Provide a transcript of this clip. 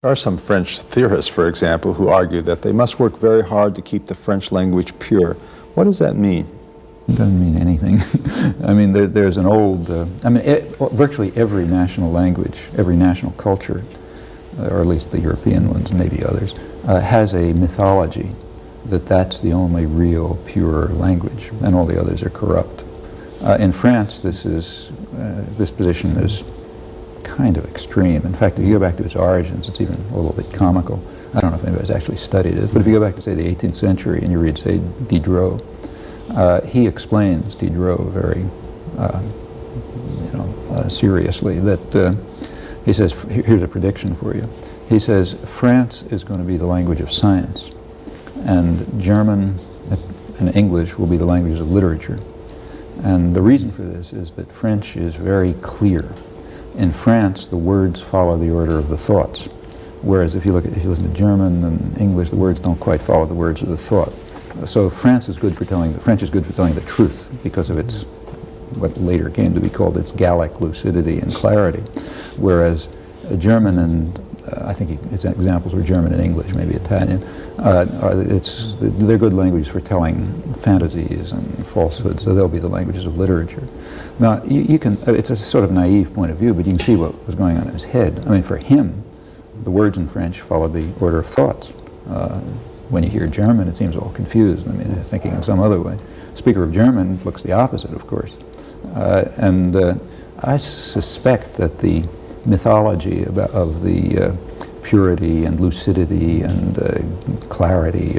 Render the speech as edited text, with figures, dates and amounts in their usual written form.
There are some French theorists, for example, who argue that they must work very hard to keep the French language pure. What does that mean? It doesn't mean anything. I mean, there's an old, virtually every national language, every national culture, or at least the European ones, maybe others, has a mythology that that's the only real pure language, and all the others are corrupt. In France, this position is kind of extreme. In fact, if you go back to its origins, it's even a little bit comical. I don't know if anybody's actually studied it, but if you go back to, say, the 18th century and you read, say, Diderot, he explains, Diderot, very seriously, that he says, here's a prediction for you. He says, France is going to be the language of science, and German and English will be the languages of literature. And the reason for this is that French is very clear. In France, the words follow the order of the thoughts, whereas if you listen to German and English, the words don't quite follow the words of the thought. So French is good for telling the truth because of its, what later came to be called its Gallic lucidity and clarity, whereas German and I think his examples were German and English, maybe Italian. They're good languages for telling fantasies and falsehoods, so they'll be the languages of literature. Now, it's a sort of naive point of view, but you can see what was going on in his head. I mean, for him, the words in French followed the order of thoughts. When you hear German, it seems all confused. I mean, they're thinking in some other way. Speaker of German looks the opposite, of course. I suspect that the mythology of the purity and lucidity and clarity